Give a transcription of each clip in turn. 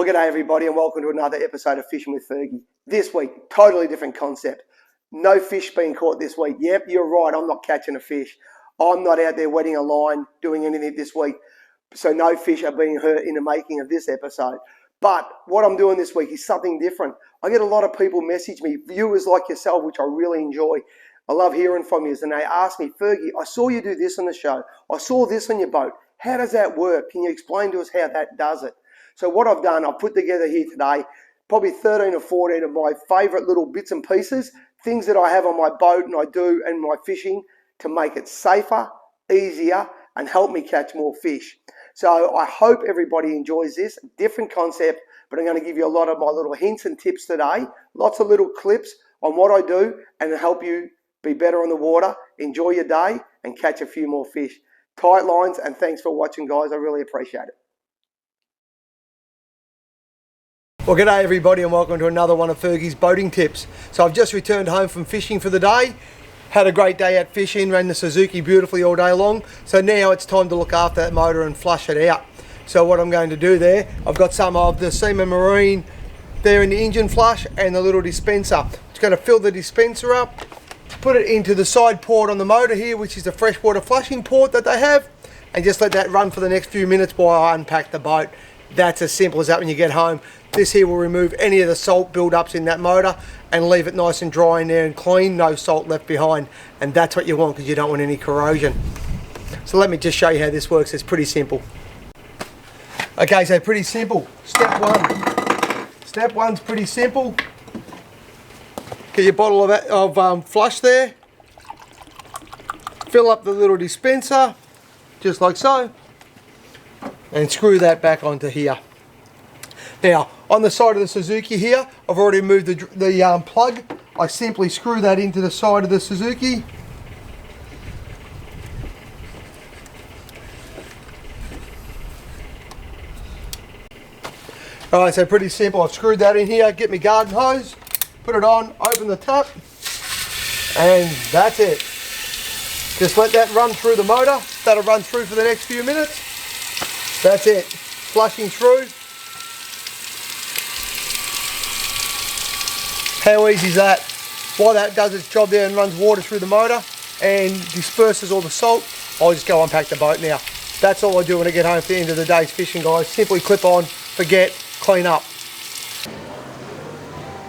Well, g'day everybody and welcome to another episode of Fishing with Fergie. This week, totally different concept. No fish being caught this week. Yep, you're right, I'm not catching a fish. I'm not out there wetting a line, doing anything this week. So no fish are being hurt in the making of this episode. But what I'm doing this week is something different. I get a lot of people message me, viewers like yourself, which I really enjoy. I love hearing from you, and they ask me, Fergie, I saw you do this on the show. I saw this on your boat. How does that work? Can you explain to us how that does it? So what I've done, I've put together here today probably 13 or 14 of my favourite little bits and pieces, things that I have on my boat and I do in my fishing to make it safer, easier, and help me catch more fish. So I hope everybody enjoys this. Different concept, but I'm going to give you a lot of my little hints and tips today. Lots of little clips on what I do and help you be better on the water, enjoy your day, and catch a few more fish. Tight lines, and thanks for watching, guys. I really appreciate it. Well, g'day everybody and welcome to another one of Fergie's boating tips. So I've just returned home from fishing for the day. Had a great day out fishing, ran the Suzuki beautifully all day long. So now it's time to look after that motor and flush it out. So what I'm going to do there, I've got some of the Seaman Marine there in the engine flush and the little dispenser. Just going to fill the dispenser up, put it into the side port on the motor here, which is the freshwater flushing port that they have, and just let that run for the next few minutes while I unpack the boat. That's as simple as that when you get home. This here will remove any of the salt build-ups in that motor and leave it nice and dry in there and clean, no salt left behind. And that's what you want because you don't want any corrosion. So let me just show you how this works. It's pretty simple. Okay, so pretty simple. Step one. Step one's pretty simple. Get your bottle of flush there. Fill up the little dispenser, just like so. And screw that back onto here. Now, on the side of the Suzuki here, I've already removed the plug. I simply screw that into the side of the Suzuki. Alright, so pretty simple. I've screwed that in here, get my garden hose, put it on, open the tap, and that's it. Just let that run through the motor. That'll run through for the next few minutes. That's it. Flushing through. How easy is that? While that does its job there and runs water through the motor and disperses all the salt, I'll just go unpack the boat now. That's all I do when I get home at the end of the day's fishing, guys. Simply clip on, forget, clean up.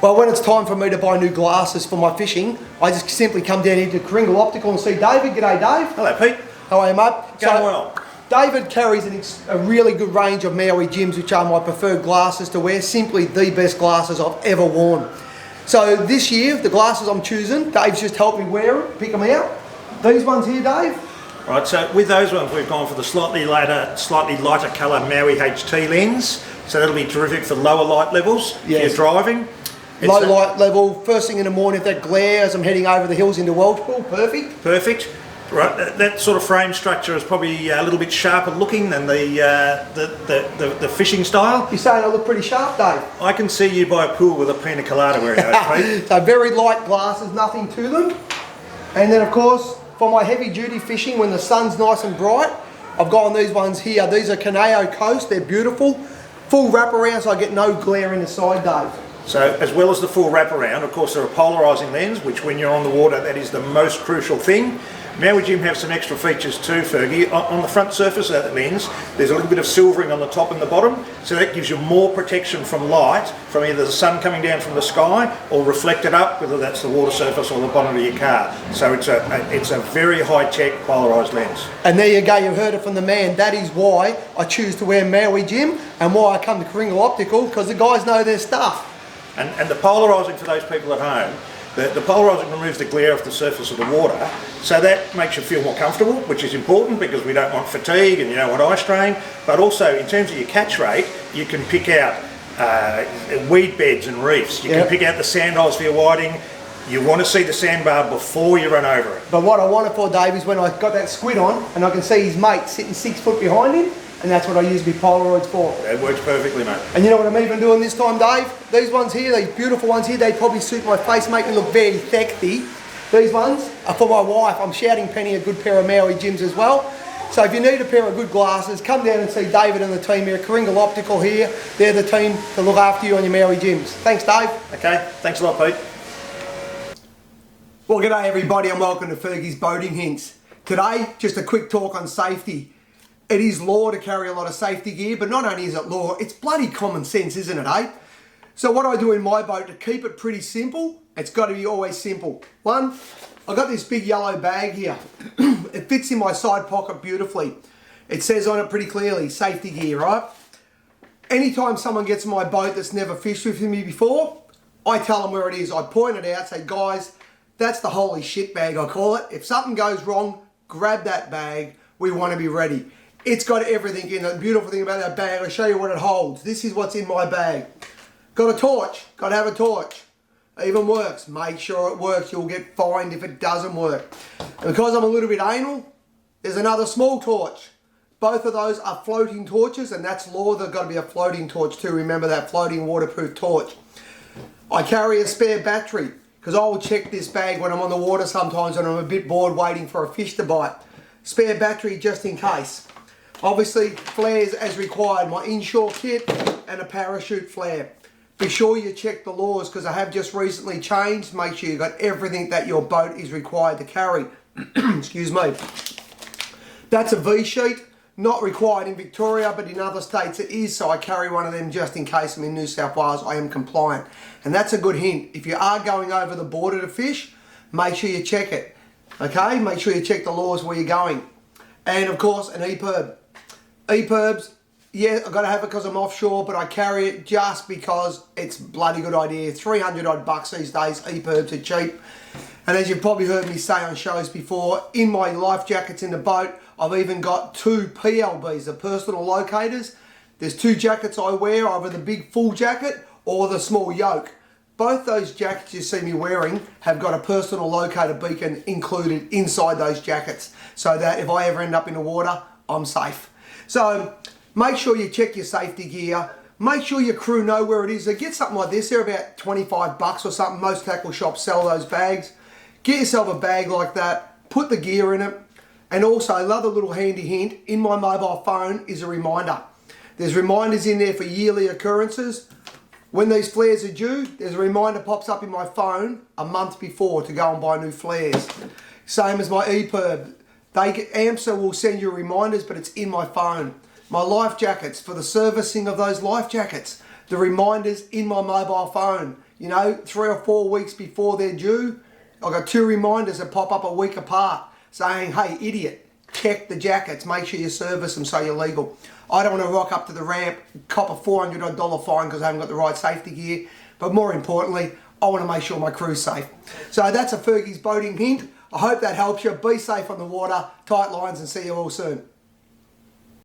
Well, when it's time for me to buy new glasses for my fishing, I just simply come down into Kringle Optical and see David. G'day, Dave. Hello, Pete. How are you, mate? Going well. David carries a really good range of Maui Jims, which are my preferred glasses to wear. Simply the best glasses I've ever worn. So this year, the glasses I'm choosing, Dave's just helped me wear it, pick them out. These ones here, Dave. Right, so with those ones, we've gone for the slightly lighter colour Maui HT lens. So that'll be terrific for lower light levels if you're driving. Low light level, first thing in the morning, if that glare as I'm heading over the hills into Welshpool, perfect. Perfect. Right, that sort of frame structure is probably a little bit sharper looking than the fishing style. You're saying I look pretty sharp, Dave? I can see you by a pool with a pina colada wearing those, Pete. So very light glasses, nothing to them. And then of course, for my heavy duty fishing when the sun's nice and bright, I've got on these ones here. These are Caneo Coast, they're beautiful. Full wraparound so I get no glare in the side, Dave. So as well as the full wraparound, of course, they're a polarising lens, which when you're on the water, that is the most crucial thing. Maui Jim have some extra features too, Fergie. On the front surface of that lens, there's a little bit of silvering on the top and the bottom, so that gives you more protection from light, from either the sun coming down from the sky or reflected up, whether that's the water surface or the bonnet of your car. So it's a very high-tech polarised lens. And there you go, you heard it from the man. That is why I choose to wear Maui Jim and why I come to Kringle Optical, because the guys know their stuff. And the polarising for those people at home, the polarising removes the glare off the surface of the water, so that makes you feel more comfortable, which is important because we don't want fatigue and you don't want eye strain. But also in terms of your catch rate, you can pick out weed beds and reefs. You can pick out the sand holes for your whiting. You want to see the sandbar before you run over it. But what I want it for, Dave, is when I got that squid on and I can see his mate sitting 6 foot behind him, and that's what I use my Polaroids for. That works perfectly, mate. And you know what I'm even doing this time, Dave? These ones here, these beautiful ones here, they probably suit my face, make me look very sexy. These ones are for my wife. I'm shouting Penny a good pair of Maui Jims as well. So if you need a pair of good glasses, come down and see David and the team here at Kringle Optical here. They're the team to look after you on your Maui gyms. Thanks, Dave. Okay, thanks a lot, Pete. Well, g'day everybody and welcome to Fergie's Boating Hints. Today, just a quick talk on safety. It is law to carry a lot of safety gear, but not only is it law, it's bloody common sense, isn't it, eh? So what I do in my boat to keep it pretty simple, it's got to be always simple. One, I've got this big yellow bag here. It fits in my side pocket beautifully. It says on it pretty clearly, safety gear, right? Anytime someone gets in my boat that's never fished with me before, I tell them where it is. I point it out, say, guys, that's the holy shit bag, I call it. If something goes wrong, grab that bag. We want to be ready. It's got everything in it. The beautiful thing about that bag, I'll show you what it holds. This is what's in my bag. Got a torch, got to have a torch. It even works. Make sure it works. You'll get fined if it doesn't work. And because I'm a little bit anal, there's another small torch. Both of those are floating torches, and that's law. There's got to be a floating torch too. Remember that floating waterproof torch. I carry a spare battery because I will check this bag when I'm on the water sometimes and I'm a bit bored waiting for a fish to bite. Spare battery just in case. Obviously, flares as required. My inshore kit and a parachute flare. Be sure you check the laws because I have just recently changed. Make sure you've got everything that your boat is required to carry. Excuse me. That's a V-sheet. Not required in Victoria, but in other states it is, so I carry one of them just in case I'm in New South Wales. I am compliant. And that's a good hint. If you are going over the border to fish, make sure you check it. Okay? Make sure you check the laws where you're going. And of course, an EPIRB. EPIRBs, yeah, I've got to have it because I'm offshore, but I carry it just because it's a bloody good idea. 300 odd bucks these days. EPIRBs are cheap. And as you've probably heard me say on shows before, in my life jackets in the boat, I've even got 2 PLBs, the personal locators. There's 2 jackets I wear, either the big full jacket or the small yoke. Both those jackets you see me wearing have got a personal locator beacon included inside those jackets, so that if I ever end up in the water, I'm safe. So make sure you check your safety gear. Make sure your crew know where it is. They get something like this. They're about 25 bucks or something. Most tackle shops sell those bags. Get yourself a bag like that. Put the gear in it. And also, another little handy hint, in my mobile phone is a reminder. There's reminders in there for yearly occurrences. When these flares are due, there's a reminder pops up in my phone a month before to go and buy new flares. Same as my EPIRB. AMSA will send you reminders, but it's in my phone. My life jackets, for the servicing of those life jackets, the reminders in my mobile phone. You know, 3 or 4 weeks before they're due, I've got 2 reminders that pop up a week apart saying, hey, idiot, check the jackets, make sure you service them so you're legal. I don't want to rock up to the ramp, cop a $400 odd fine because I haven't got the right safety gear, but more importantly, I want to make sure my crew's safe. So that's a Fergie's Boating Hint. I hope that helps you. Be safe on the water, tight lines, and see you all soon.